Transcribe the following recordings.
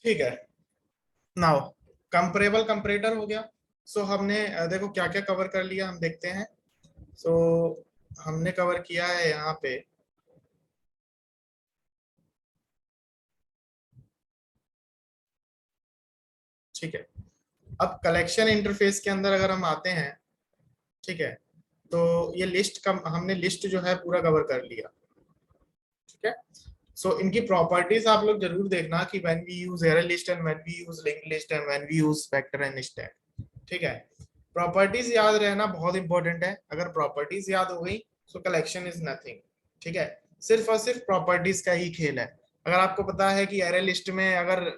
ठीक है। Now comparable comparator हो गया। सो हमने देखो क्या क्या कवर कर लिया, हम देखते हैं। सो हमने कवर किया है यहाँ पे, ठीक है। अब कलेक्शन इंटरफेस के अंदर अगर हम आते हैं, ठीक है, तो ये लिस्ट का हमने लिस्ट जो है पूरा कवर कर लिया, ठीक है। सो इनकी प्रॉपर्टीज आप लोग जरूर देखना कि when we use array list and when we use link list and when we use vector and stack, ठीक है। प्रॉपर्टीज याद रहना बहुत इंपॉर्टेंट है। अगर प्रॉपर्टीज याद हो गई तो कलेक्शन इज नथिंग, ठीक है। सिर्फ और सिर्फ प्रॉपर्टीज का ही खेल है। अगर आपको पता है कि एरे लिस्ट में अगर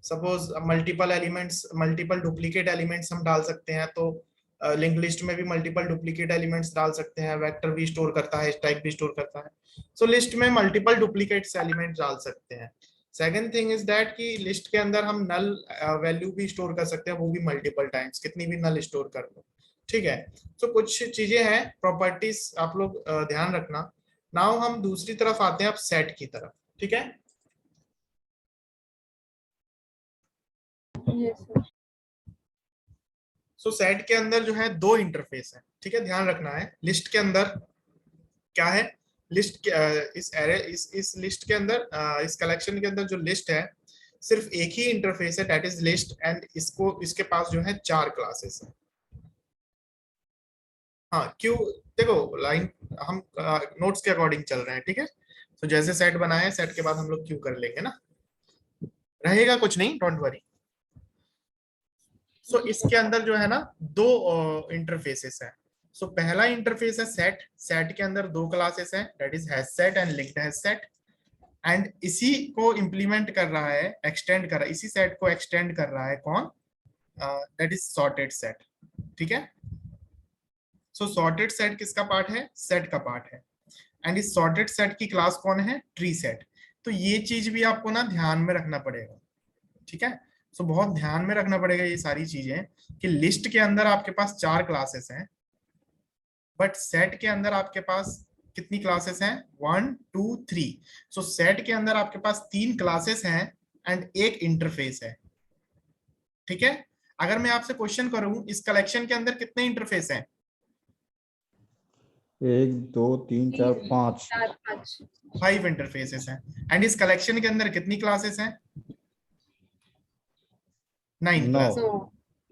suppose multiple elements, multiple duplicate elements हम डाल सकते हैं, तो लिंक लिस्ट में भी मल्टीपल डुप्लीकेट एलिमेंट्स डाल सकते हैं, वेक्टर भी स्टोर करता है, स्टैक भी स्टोर करता है। सो लिस्ट में मल्टीपल डुप्लीकेट्स एलिमेंट डाल सकते हैं। सेकंड थिंग इज दैट कि लिस्ट के अंदर हम नल वैल्यू भी स्टोर कर सकते हैं, वो भी मल्टीपल टाइम्स, कितनी भी नल स्टोर कर लो, ठीक है। तो कुछ चीजें हैं, प्रॉपर्टीज आप लोग ध्यान रखना। नाउ हम दूसरी तरफ आते हैं, अब सेट की तरफ, ठीक है। सो सेट के अंदर जो है दो इंटरफेस है, ठीक है, ध्यान रखना है। लिस्ट के अंदर क्या है, लिस्ट के इस एरे इस लिस्ट के अंदर इस कलेक्शन के अंदर जो लिस्ट है, सिर्फ एक ही इंटरफेस है, दैट इज लिस्ट, एंड इसको इसके पास जो है चार क्लासेस है। हाँ क्यों, देखो लाइन हम नोट्स के अकॉर्डिंग चल रहे हैं, ठीक है। तो जैसे सेट बनाए हैं, सेट के बाद हम लोग क्यों कर लेंगे ना, रहेगा कुछ नहीं, डोंट वरी। सो इसके अंदर जो है ना दो इंटरफेसेस है। सो पहला इंटरफेस है सेट, सेट के अंदर दो क्लासेस है, that is hash set and linked hash set. And इसी को इंप्लीमेंट कर रहा है, एक्सटेंड कर रहा है, इसी सेट को एक्सटेंड कर रहा है कौन, दैट इज सॉर्टेड सेट, ठीक है। सो सॉर्टेड सेट किसका पार्ट है, सेट का पार्ट है। एंड इस सॉर्टेड सेट की क्लास कौन है, ट्री सेट। तो ये चीज भी आपको ना ध्यान में रखना पड़ेगा, ठीक है। सो बहुत ध्यान में रखना पड़ेगा ये सारी चीजें, कि लिस्ट के अंदर आपके पास चार क्लासेस हैं, बट सेट के अंदर आपके पास कितनी क्लासेस हैं, 1 2 3। सो सेट के अंदर आपके पास तीन क्लासेस हैं एंड एक इंटरफेस है, ठीक है। अगर मैं आपसे क्वेश्चन करूं इस कलेक्शन के अंदर कितने इंटरफेस हैं, 1 2 3 4 5। 5 इंटरफेसेस हैं। एंड इस कलेक्शन के अंदर कितनी क्लासेस हैं, 9 9। क्लासेस,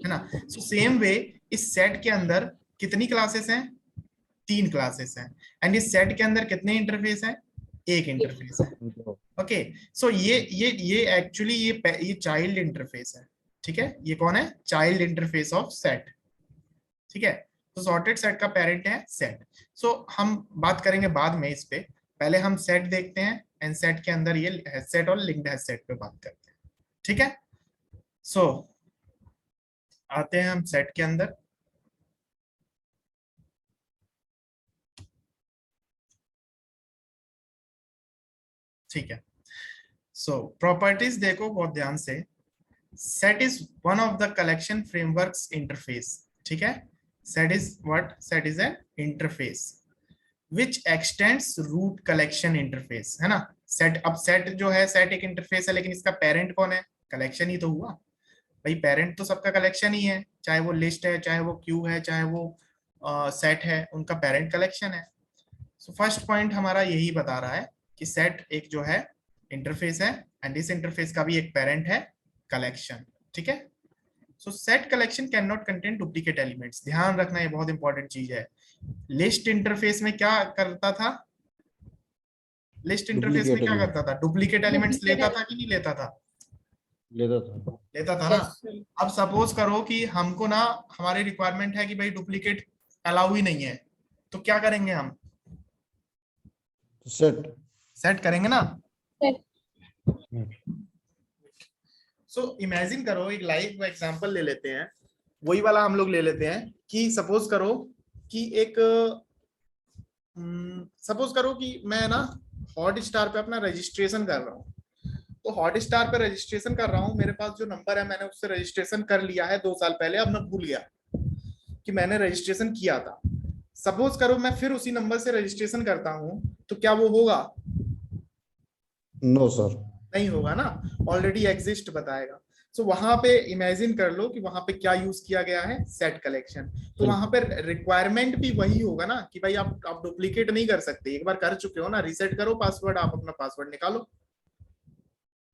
है ना। सो सेम वे इस सेट के अंदर कितनी क्लासेस हैं, 3 क्लासेस हैं। एंड इस सेट के अंदर कितने इंटरफेस हैं, एक इंटरफेस है। ओके, सो ये एक्चुअली ये चाइल्ड इंटरफेस है, ठीक है। ये कौन है, चाइल्ड इंटरफेस ऑफ सेट, ठीक है। तो सॉर्टेड सेट का पेरेंट है सेट। सो हम बात करेंगे बाद में इस पे, पहले हम सेट देखते हैं, एंड सेट के अंदर ये हैश सेट और लिंक्ड हैश सेट पे बात करते हैं, ठीक है। सो आते हैं हम सेट के अंदर, ठीक है। सो प्रॉपर्टीज देखो बहुत ध्यान से। Set is one of the collection frameworks interface, ठीक है। Set is what, set is an interface which extends root collection interface, है ना। सेट, अब सेट जो है, सेट एक इंटरफेस है, लेकिन इसका पेरेंट कौन है, कलेक्शन ही तो हुआ भाई। पेरेंट तो सबका कलेक्शन ही है, चाहे वो लिस्ट है, चाहे वो क्यू है, चाहे वो सेट है, उनका पेरेंट कलेक्शन है। सो फर्स्ट पॉइंट हमारा यही बता रहा है कि सेट एक जो है इंटरफेस है, एंड इस इंटरफेस का भी एक पेरेंट है कलेक्शन, ठीक है। So set collection can not contain duplicate elements, ध्यान रखना ये बहुत इंपॉर्टेंट चीज है। लिस्ट इंटरफेस में क्या करता था, लिस्ट इंटरफेस में डुप्लीकेट क्या एलिमेंट करता था, डुप्लीकेट एलिमेंट्स लेता था कि नहीं लेता था, लेता था। लेता था ना। अब सपोज करो कि हमको ना, हमारी रिक्वायरमेंट है कि भाई डुप्लीकेट अलाउ ही नहीं है, तो क्या करेंगे हम, सेट सेट करेंगे ना। सो इमेजिन करो, एक लाइव एग्जांपल ले लेते हैं, वही वाला हम लोग ले लेते हैं कि सपोज करो कि एक, सपोज करो कि मैं ना हॉट स्टार पे अपना रजिस्ट्रेशन कर रहा हूँ। तो हॉट स्टार पे रजिस्ट्रेशन कर रहा हूँ, मेरे पास जो नंबर है मैंने उससे रजिस्ट्रेशन कर लिया है 2 साल पहले, अब मैं भूल गया कि मैंने रजिस्ट्रेशन किया था। सपोज करो मैं फिर उसी नंबर से रजिस्ट्रेशन करता हूँ, तो क्या वो होगा, नो सर। नहीं होगा ना, ऑलरेडी एग्जिस्ट बताएगा। सो वहां पे इमेजिन कर लो कि वहां पे क्या यूज किया गया है, सेट कलेक्शन। तो वहां पे रिक्वायरमेंट भी वही होगा ना कि भाई आप डुप्लीकेट नहीं कर सकते, एक बार कर चुके हो ना, रीसेट करो पासवर्ड, आप अपना पासवर्ड निकालो।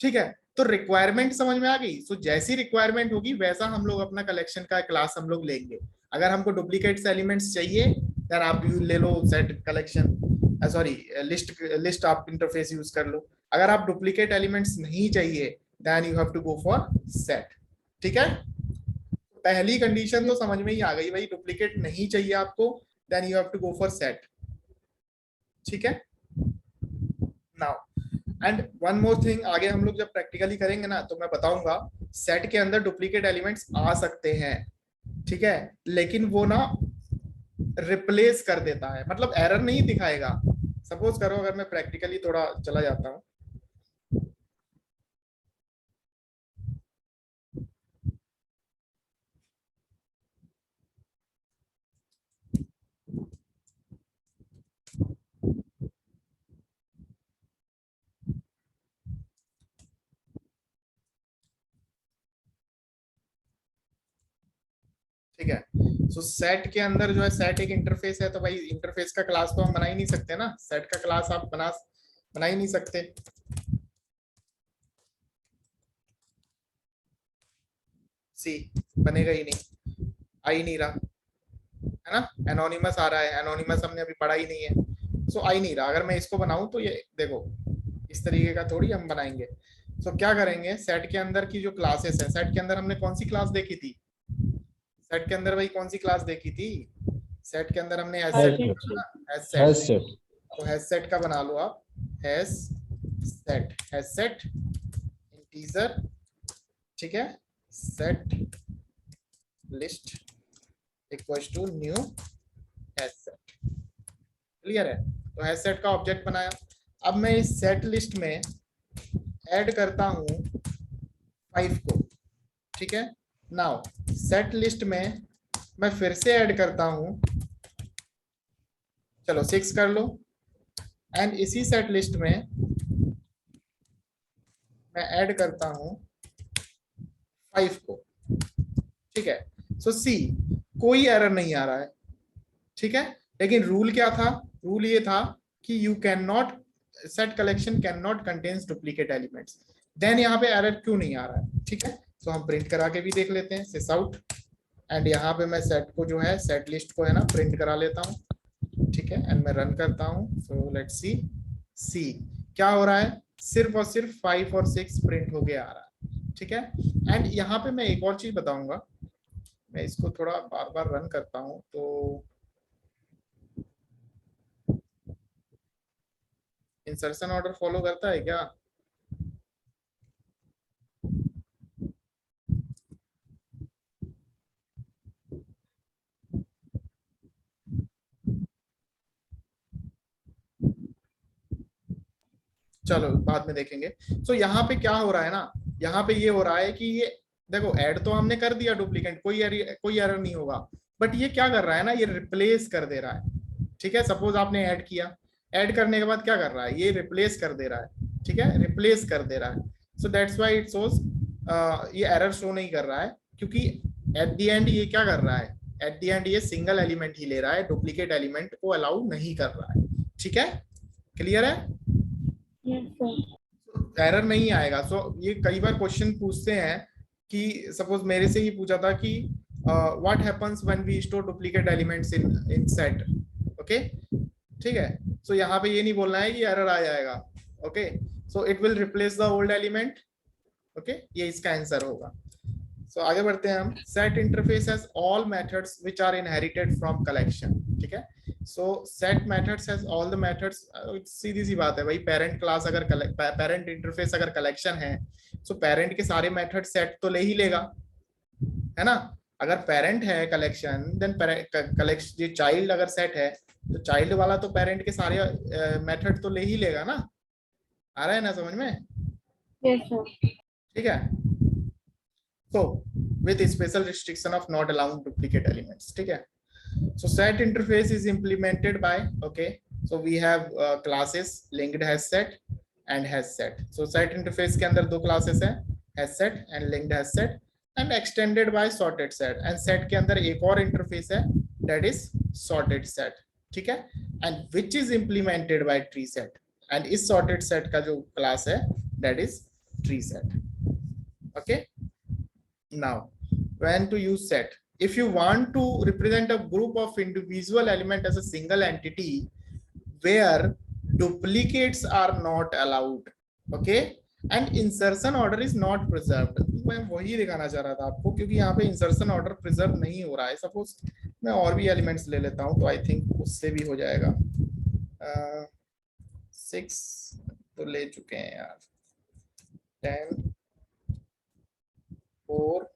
ठीक है, तो रिक्वायरमेंट समझ में आ गई। सो जैसी रिक्वायरमेंट होगी वैसा हम लोग अपना कलेक्शन का क्लास हम लोग लेंगे। अगर हमको डुप्लीकेट्स एलिमेंट्स चाहिए देन आप ले लो सेट कलेक्शन, सॉरी लिस्ट आप इंटरफेस यूज कर लो। अगर आप डुप्लीकेट एलिमेंट्स नहीं चाहिए then you have to go for set. ठीक है, पहली कंडीशन तो समझ में ही आ गई भाई, डुप्लीकेट नहीं चाहिए आपको, then you have to go for set. ठीक है, now and one more thing, आगे हम लोग जब प्रैक्टिकली करेंगे ना तो मैं बताऊंगा सेट के अंदर डुप्लीकेट एलिमेंट्स आ सकते हैं। ठीक है, लेकिन वो ना रिप्लेस कर देता है, मतलब एरर नहीं दिखाएगा। सपोज करो अगर मैं प्रैक्टिकली थोड़ा चला जाता हूं, ठीक है। सो सेट के अंदर जो है, सेट एक इंटरफेस है, तो भाई इंटरफेस का क्लास तो हम बना ही नहीं सकते ना, सेट का क्लास आप बना ही नहीं सकते। सी बनेगा ही नहीं, आ ही नहीं रहा है ना, एनोनिमस आ रहा है, एनोनिमस हमने अभी पढ़ा ही नहीं है। सो आ ही नहीं रहा। अगर मैं इसको बनाऊं तो ये देखो इस तरीके का थोड़ी हम बनाएंगे। सो क्या करेंगे, सेट के अंदर की जो क्लासेस है, सेट के अंदर हमने कौन सी क्लास देखी थी, सेट के अंदर भाई कौन सी क्लास देखी थी, सेट के अंदर हमने हैश सेट, तो हैश सेट का बना लो आप, हैश सेट इंटीजर। ठीक है, set list equals to new hash set. Clear है, तो हैश सेट का ऑब्जेक्ट बनाया। अब मैं इस सेट लिस्ट में ऐड करता हूं 5 को। ठीक है, नाउ सेट लिस्ट में मैं फिर से ऐड करता हूं, चलो 6 कर लो, एंड इसी सेट लिस्ट में मैं ऐड करता हूं 5 को। ठीक है, सो सी कोई एरर नहीं आ रहा है। ठीक है, लेकिन रूल क्या था, रूल ये था कि you can not, set collection can not contains duplicate elements. Then यहाँ पे एरर क्यों नहीं आ रहा है। ठीक है, तो हम प्रिंट करा के भी देख लेते हैं, सिस आउट, एंड यहाँ पे मैं सेट को जो है, सेट लिस्ट को है ना, प्रिंट करा लेता हूँ। ठीक है, एंड मैं रन करता हूँ। सो लेट्स सी क्या हो रहा है, सिर्फ और सिर्फ 5 और 6 प्रिंट होके आ रहा है। ठीक है, एंड यहाँ पे मैं एक और चीज बताऊंगा, मैं इसको थोड़ा बार बार रन करता हूँ तो इंसर्शन ऑर्डर फॉलो करता है क्या। चलो बाद में देखेंगे। सो यहाँ पे क्या हो रहा है ना, यहाँ पे ये हो रहा है कि ये देखो ऐड तो हमने कर दिया डुप्लीकेट, कोई एरर नहीं होगा, बट ये क्या कर रहा है ना, ये रिप्लेस कर दे रहा है। ठीक है, सपोज आपने ऐड किया, ऐड करने के बाद क्या कर रहा है, ये रिप्लेस कर दे रहा है। ठीक है, रिप्लेस कर दे रहा है। So that's why it shows, ये एरर शो नहीं कर रहा है, क्योंकि एट द एंड ये क्या कर रहा है, एट द एंड ये सिंगल एलिमेंट ही ले रहा है, डुप्लीकेट एलिमेंट को अलाउ नहीं कर रहा है। ठीक है, क्लियर है, एरर नहीं आएगा। सो ये कई बार क्वेश्चन पूछते हैं कि सपोज मेरे से ही पूछा था कि what happens when we store duplicate elements in set. Okay, ठीक है, सो यहाँ पे ये नहीं बोलना है कि एरर आ जाएगा। Okay, so it will replace the old element. Okay, ये इसका आंसर होगा। सो आगे बढ़ते हैं हम, set interface has all methods which are inherited from collection. ठीक है, so set methods has all the methods, सीधी सी बात है भाई, पेरेंट क्लास अगर पेरेंट इंटरफेस अगर कलेक्शन है, सो पेरेंट के सारे मेथड सेट तो ले ही लेगा, है ना। अगर पेरेंट है कलेक्शन देन कलेक्शन, ये चाइल्ड अगर सेट है तो चाइल्ड वाला तो पेरेंट के सारे मेथड तो ले ही लेगा ना। आ रहा है ना समझ में। ठीक है, so with a special restriction of not allowing duplicate elements. ठीक है, so set interface is implemented by, okay, so we have classes linked has set, and has set. So set interface के अंदर दो क्लासेस हैं, has set and linked has set, and extended by sorted set. And set के अंदर एक और interface है, that is sorted set, ठीक है, and which is implemented bye tree set. And इस सॉर्टेड सेट का जो क्लास है that is tree set. Okay, now when to use set, if you want to represent a group of individual element as a single entity where duplicates are not allowed, okay, and insertion order is not preserved। मैं वही दिखाना चाह रहा था आपको, क्योंकि यहाँ पे इंसर्शन ऑर्डर प्रिजर्व नहीं हो रहा है। सपोज मैं और भी एलिमेंट्स ले लेता हूँ तो आई थिंक उससे भी हो जाएगा। 6 तो ले चुके हैं यार, 10 4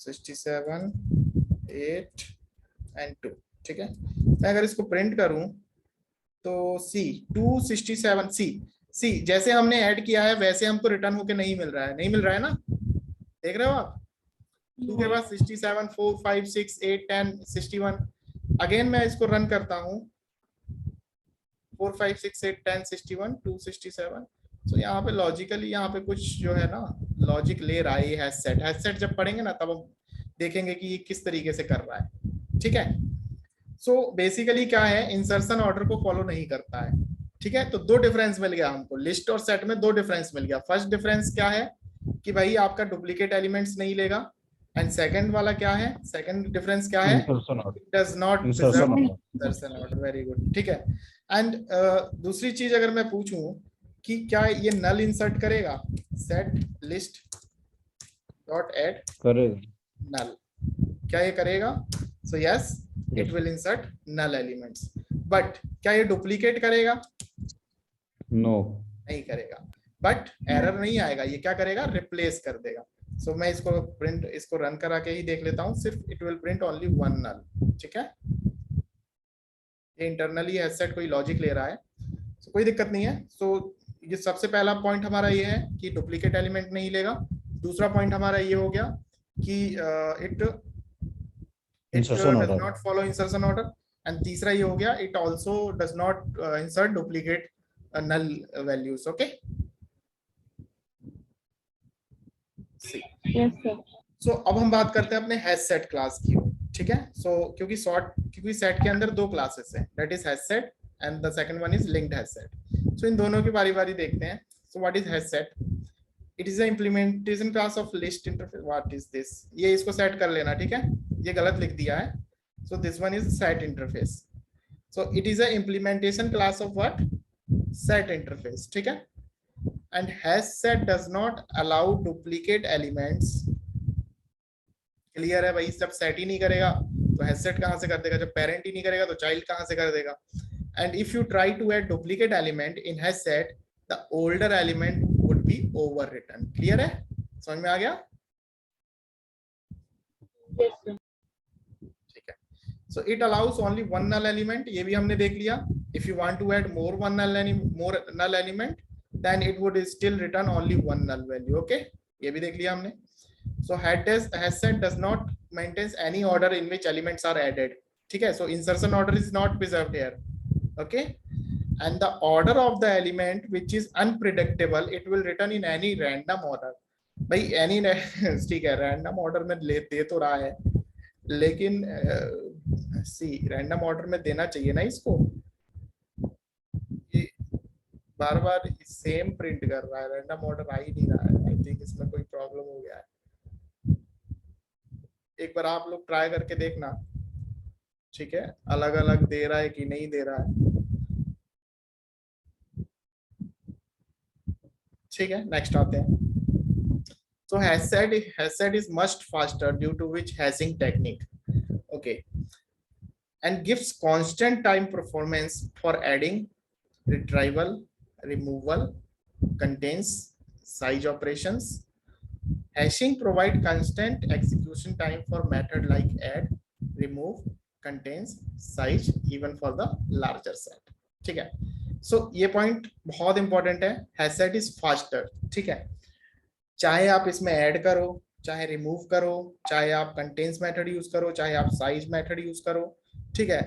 67 8 एंड 2, ठीक है। मैं अगर इसको प्रिंट करूं तो सी 267 सी जैसे हमने ऐड किया है वैसे हमको रिटर्न होके नहीं मिल रहा है, नहीं मिल रहा है ना, देख रहे हो आप? 2 के बाद 67 4 5 6 8 10 61। अगेन मैं इसको रन करता हूं, 4 5 6 8 10 61 267। तो यहाँ पे लॉजिकली यहाँ पे कुछ जो है ना लॉजिक ले रहा है। हैश सेट जब पढ़ेंगे ना तब हम देखेंगे कि ये किस तरीके से कर रहा है, ठीक है। सो बेसिकली क्या है, इंसर्शन ऑर्डर को फॉलो नहीं करता है, ठीक है। तो दो डिफरेंस मिल गया हमको, लिस्ट और सेट में दो डिफरेंस मिल गया। फर्स्ट डिफरेंस क्या है कि भाई आपका डुप्लीकेट एलिमेंट्स नहीं लेगा, एंड सेकंड वाला क्या है, सेकंड डिफरेंस क्या है, does not preserve insertion order. Very good, ठीक है। एंड दूसरी चीज अगर मैं पूछूं कि क्या ये नल इंसर्ट करेगा, सेट लिस्ट डॉट ऐड करेगा नल, क्या ये करेगा? So yes, it will insert null elements. But क्या ये डुप्लीकेट करेगा? नो, नहीं करेगा। बट एरर नहीं आएगा, ये क्या करेगा, रिप्लेस कर देगा। सो मैं इसको रन करा के ही देख लेता हूँ, सिर्फ it will print only one null, ठीक है। ये इंटरनली एसेट कोई लॉजिक ले रहा है, so कोई दिक्कत नहीं है। सो ये सबसे पहला पॉइंट हमारा ये है कि डुप्लीकेट एलिमेंट नहीं लेगा। दूसरा पॉइंट हमारा ये हो गया कि it does not follow insertion order, and तीसरा ये हो गया it also does not insert duplicate null values. Okay, yes sir. So अब हम बात करते हैं अपने हैश सेट क्लास की, ठीक है। सो क्योंकि सेट के अंदर दो क्लासेस हैं, that is hash set and the second one is linked hash set. So इन दोनों की बारी बारी देखते हैं। So what is hash set? It is a implementation class of list interface. What is this? ये इसको सेट कर लेना, ठीक है, ये गलत लिख दिया है। So this one is set interface. So it is a implementation class of what? Set interface, ठीक है। And hash set does not allow duplicate elements. Clear है भाई? जब सेट ही नहीं करेगा तो हैश सेट कहां से कर देगा? जब पेरेंट ही नहीं करेगा तो चाइल्ड कहां से कर देगा? And if you try to add duplicate element in hash set, the older element would be overwritten. Clear है? समझ में आ गया? Yes sir. ठीक है। So it allows only one null element. ये भी हमने देख लिया. If you want to add more null element, then it would still return only one null value. Okay? ये भी देख लिया हमने. So hash set does not maintain any order in which elements are added. ठीक है? So insertion order is not preserved here. Okay, and the order of the element which is unpredictable, it will return in any random order. भाई any ठीक है, random order में दे तो रहा है, लेकिन random order में देना चाहिए ना इसको। ये बार बार सेम प्रिंट कर रहा है, random order आ ही नहीं रहा है। आई थिंक इसमें कोई प्रॉब्लम हो गया है। एक बार आप लोग ट्राई करके देखना, ठीक है, अलग अलग दे रहा है कि नहीं दे रहा है। ठीक है, नेक्स्ट आते हैं। So hash set is much faster due to which hashing technique, okay, and gives constant time performance for adding, retrieval, removal, contains, size operations. Hashing provide constant execution time for method like add, remove, contains, size, even for the larger set. ठीक है, सो ये point बहुत important है। Hash set is faster, ठीक है, चाहे आप इसमें ऐड करो, चाहे रिमूव करो, चाहे आप कंटेन्स मेथड यूज करो, चाहे आप साइज मेथड यूज करो, ठीक है।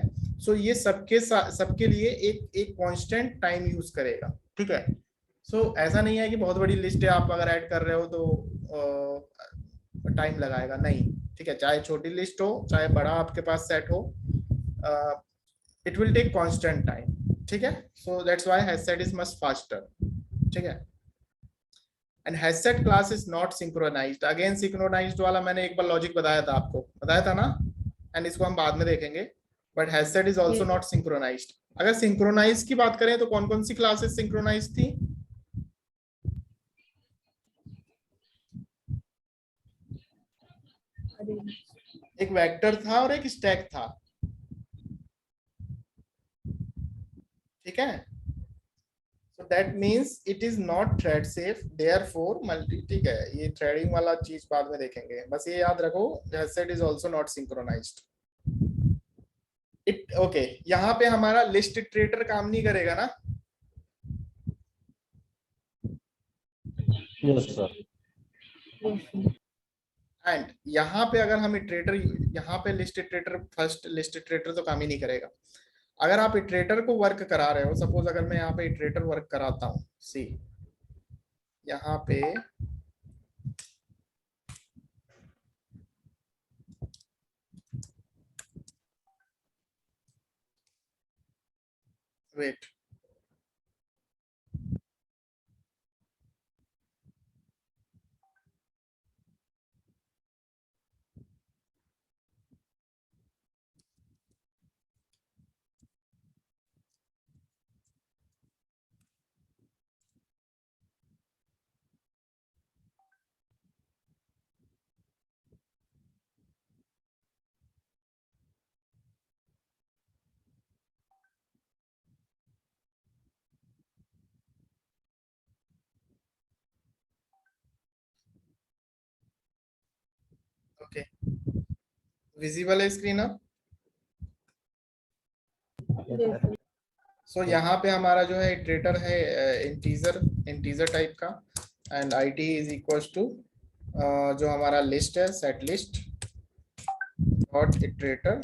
सो ये सबके लिए एक कांस्टेंट टाइम यूज करेगा, ठीक है। सो ऐसा नहीं है कि बहुत बड़ी लिस्ट है, आप अगर ऐड कर रहे हो तो टाइम लगाएगा, नहीं। ठीक है, चाहे छोटी लिस्ट हो चाहे बड़ा आपके पास सेट हो, it will take constant time. ठीक है, so that's why hash set is much faster. ठीक है, and hash set class is not synchronised. Again synchronised वाला मैंने एक बार लॉजिक बताया था आपको, बताया था ना, एंड इसको हम बाद में देखेंगे। But hash set is also not synchronized. अगर सिंक्रोनाइज की बात करें तो कौन कौन सी क्लासेस सिंक्रोनाइज थी? एक वेक्टर था और एक स्टैक था। ठीक है, so that means it is not thread safe, therefore multi। ठीक है, ये थ्रेडिंग वाला चीज बाद में देखेंगे, बस ये याद रखो, hash set is also not synchronized. It okay, यहाँ पे हमारा लिस्ट इटरेटर काम नहीं करेगा ना? Yes, sir. एंड यहाँ पे अगर हम इटरेटर, यहाँ पे list iterator, first list iterator तो काम ही नहीं करेगा। अगर आप इटरेटर को वर्क करा रहे हो, सपोज अगर मैं यहाँ पे इटरेटर वर्क कराता हूँ, सी यहाँ पे वेट, ओके, विजिबल है स्क्रीन अब? सो यहाँ पे हमारा जो है इटरेटर है इंटीजर टाइप का, and I T is equal to जो हमारा लिस्ट है, set list dot iterator.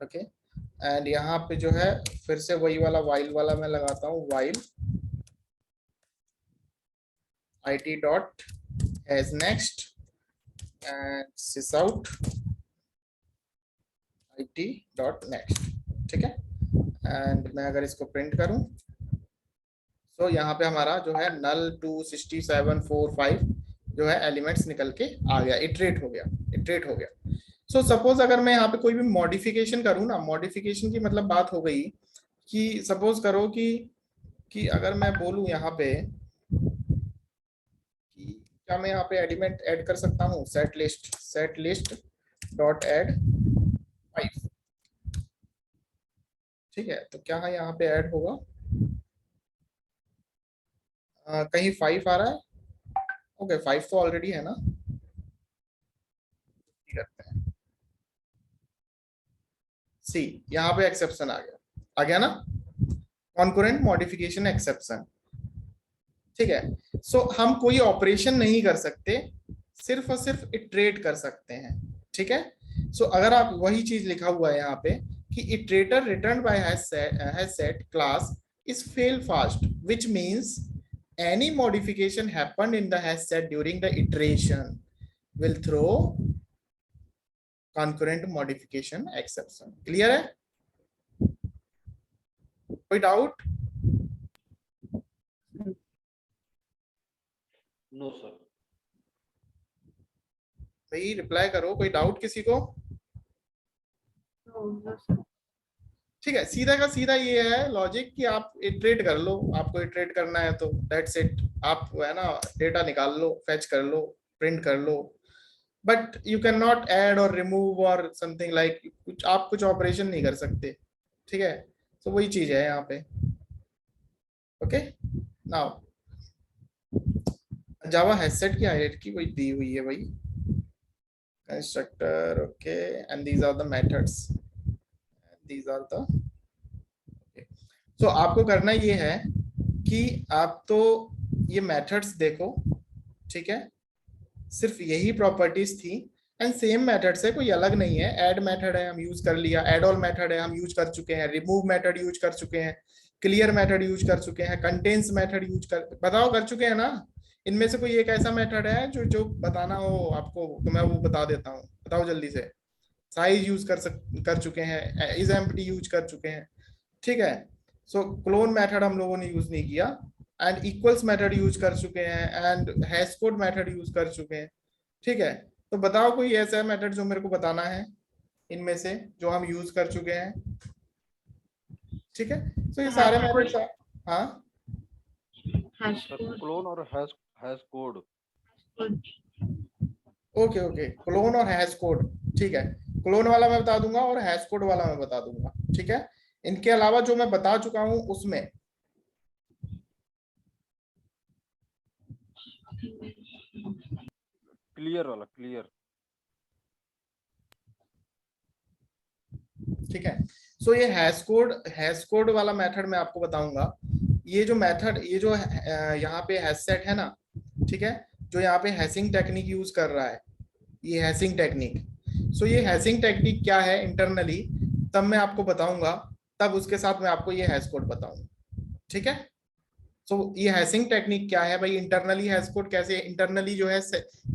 Okay, and यहाँ पे जो है फिर से वही वाला वाइल वाला मैं लगाता हूँ, while I T dot has next and sys out I T dot next. ठीक है, एंड मैं अगर इसको प्रिंट करूं तो यहाँ पे हमारा जो है नल 26745 जो है एलिमेंट्स निकल के आ गया, इटरेट हो गया, इटरेट हो गया। सो सपोज अगर मैं यहाँ पे कोई भी मॉडिफिकेशन करूँ ना, मॉडिफिकेशन की मतलब बात हो गई कि सपोज करो कि अगर मैं बोलूँ यहाँ पे कि क्या मैं यहाँ पे एलिमेंट ऐड कर सकता हूँ, सेट लिस्ट डॉट ऐड 5। ठीक है, तो क्या है यहाँ पे ऐड होगा, कहीं 5 आ रहा है? ओके, 5 तो ऑलरेडी है ना, करते हैं सी, यहाँ पे एक्सेप्शन आ गया ना, कॉन्करेंट मॉडिफिकेशन एक्सेप्शन। ठीक है, सो हम कोई ऑपरेशन नहीं कर सकते, सिर्फ और सिर्फ इटरेट कर सकते हैं। ठीक है, सो अगर आप वही चीज लिखा हुआ है यहाँ पे कि iterator return by hash set class is fail fast, which means any modification happened in the hash set during the iteration will throw concurrent modification exception। Clear है? कोई डाउट? No, sir. भाई रिप्लाई करो, कोई doubt किसी को? ठीक है, सीधा का सीधा ये है लॉजिक कि आप इटरेट कर लो, आपको इटरेट करना है तो दैट्स इट। आप है ना डेटा निकाल लो, फेच कर लो, प्रिंट कर लो, but you can not add और रिमूव और समथिंग लाइक, कुछ आप कुछ ऑपरेशन नहीं कर सकते। ठीक है, तो वही चीज है यहाँ पे। Okay, now Java hash set की हायरार्की कोई दी हुई है भाई, constructor, okay, and these are the methods, these are the, तो आपको करना ये है कि आप तो ये मेथड्स देखो। ठीक है, सिर्फ यही प्रॉपर्टीज थी एंड सेम मेथड्स है, कोई अलग नहीं है। ऐड मेथड है हम यूज कर लिया, एड ऑल मेथड है हम यूज कर चुके हैं, रिमूव मेथड यूज कर चुके हैं, क्लियर मेथड यूज कर चुके हैं, कंटेन्स मेथड यूज कर, बताओ कर चुके हैं ना? इनमें से कोई एक ऐसा मेथड है जो जो बताना हो आपको तो मैं वो बता देता हूँ, बताओ जल्दी से। साइज यूज कर चुके हैं, इज एम्प्टी यूज कर चुके हैं, ठीक है। सो क्लोन मेथड हम लोगों ने यूज नहीं किया, एंड इक्वल्स मेथड यूज कर चुके हैं, and hash code method use कर चुके हैं, ठीक है। तो बताओ कोई ऐसा मेथड जो मेरे को बताना है इनमें से जो हम यूज कर चुके हैं, ठीक है। तो ये सारे मेथड्स, हाँ क्लोन और hash code. Okay okay, clone और हैश कोड, ठीक है। क्लोन वाला मैं बता दूंगा और हैश कोड वाला मैं बता दूंगा, ठीक है। इनके अलावा जो मैं बता चुका हूं उसमें क्लियर वाला, क्लियर। ठीक है। सो ये हैश कोड वाला मेथड मैं आपको बताऊंगा। ये जो मेथड, ये जो यहाँ पे हैश सेट है ना, ठीक है, जो यहाँ पे हैशिंग टेक्निक यूज कर रहा है, ये हैशिंग टेक्निक। सो ये हैशिंग टेक्निक क्या है इंटरनली, तब मैं आपको बताऊंगा, तब उसके साथ मैं आपको ये हैश कोड बताऊंगा, ठीक है। सो ये हैशिंग टेक्निक क्या है भाई, इंटरनली हैश कोड कैसे, इंटरनली जो है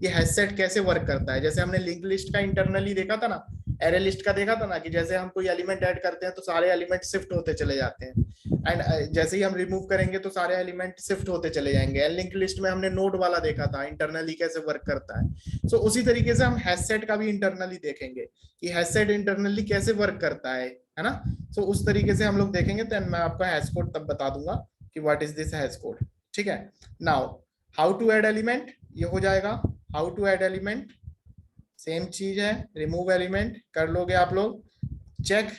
ये हैश सेट कैसे वर्क करता है। जैसे हमने लिंक लिस्ट का इंटरनली देखा था ना, एरे लिस्ट का देखा था ना, कि जैसे हम कोई एलिमेंट ऐड करते हैं तो सारे एलिमेंट शिफ्ट होते चले जाते हैं, एंड जैसे ही हम रिमूव करेंगे तो सारे एलिमेंट शिफ्ट होते चले जाएंगे। लिंक लिस्ट में हमने नोड वाला देखा था इंटरनली कैसे वर्क करता है। सो उसी तरीके से हम हैश सेट का भी इंटरनली देखेंगे कि हैश सेट इंटरनली कैसे वर्क करता है ना। सो उस तरीके से हम लोग देखेंगे, तो मैं आपका हैश कोड तब बता दूंगा कि what is this hash code, ठीक है। Now how to add element, ये हो जाएगा how to add element, same चीज है। रिमूव एलिमेंट कर लोगे आप लोग। Check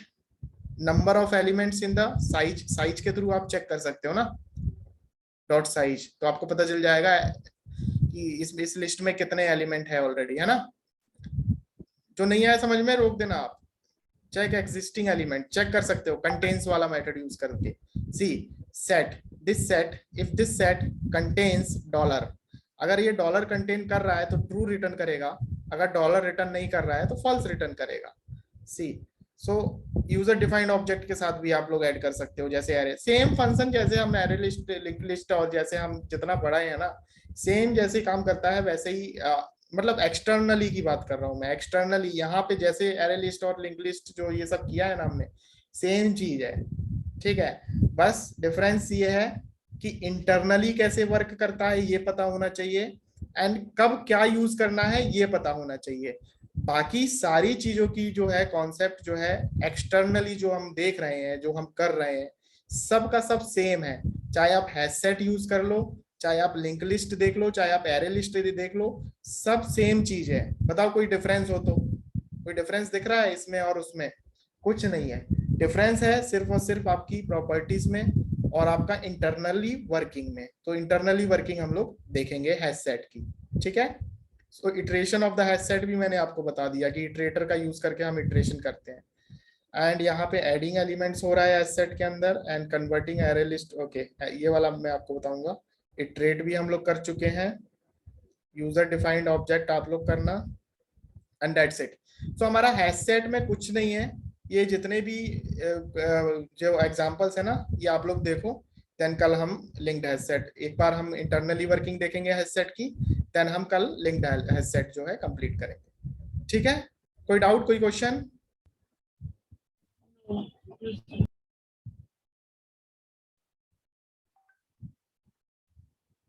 number of elements in the size, size के थ्रू आप चेक कर सकते हो ना, डॉट साइज, तो आपको पता चल जाएगा कि इस लिस्ट में कितने एलिमेंट है ऑलरेडी, है ना। जो नहीं आया समझ में रोक देना आप। चेक एग्जिस्टिंग एलिमेंट चेक कर सकते हो कंटेन्स वाला मेथड यूज करके। C set, this set, if this set contains dollar, अगर ये डॉलर कंटेन कर रहा है तो ट्रू रिटर्न करेगा, अगर डॉलर रिटर्न नहीं कर रहा है तो फॉल्स रिटर्न करेगा। सी सो यूजर डिफाइंड ऑब्जेक्ट के साथ भी आप लोग ऐड कर सकते हो, जैसे एरे, सेम फंक्शन जैसे हम एरे लिस्ट, लिंक लिस्ट और जैसे हम जितना पढ़ा है ना, सेम जैसे काम करता है वैसे ही मतलब एक्सटर्नली की बात कर रहा हूं मैं, एक्सटर्नली यहाँ पे जैसे एरे लिस्ट और लिंक लिस्ट जो ये सब किया है ना हमने, सेम चीज है, ठीक है। बस डिफरेंस ये है कि इंटरनली कैसे वर्क करता है ये पता होना चाहिए, एंड कब क्या यूज करना है ये पता होना चाहिए। बाकी सारी चीजों की जो है कॉन्सेप्ट जो है एक्सटर्नली जो हम देख रहे हैं, जो हम कर रहे हैं, सब का सब सेम है। चाहे आप हैश सेट यूज कर लो, चाहे आप लिंक लिस्ट देख लो, चाहे आप एरे लिस्ट देख लो, सब सेम चीज है। बताओ कोई डिफरेंस हो तो, कोई डिफरेंस दिख रहा है इसमें और उसमें? कुछ नहीं है। डिफरेंस है सिर्फ और सिर्फ आपकी प्रॉपर्टीज में और आपका इंटरनली वर्किंग में। तो इंटरनली वर्किंग हम लोग देखेंगे हैश सेट की, ठीक है। So iteration of the hash set भी मैंने आपको बता दिया कि इटरेटर का यूज करके हम इटरेशन करते हैं। एंड यहाँ पे एडिंग एलिमेंट्स हो रहा है हैश सेट के अंदर, and converting array list, okay ये वाला मैं आपको बताऊंगा। इटरेट भी हम लोग कर चुके हैं, यूजर डिफाइंड ऑब्जेक्ट आप लोग करना, एंड दैट्स इट। सो हमारा हैश सेट में कुछ नहीं है, ये जितने भी जो एग्जांपल्स है ना ये आप लोग देखो, देन कल हम लिंक्ड हैश सेट, एक बार हम इंटरनली वर्किंग देखेंगे हैश सेट की, देन हम कल लिंक्ड हैश सेट जो है कंप्लीट करेंगे, ठीक है। कोई डाउट, कोई क्वेश्चन?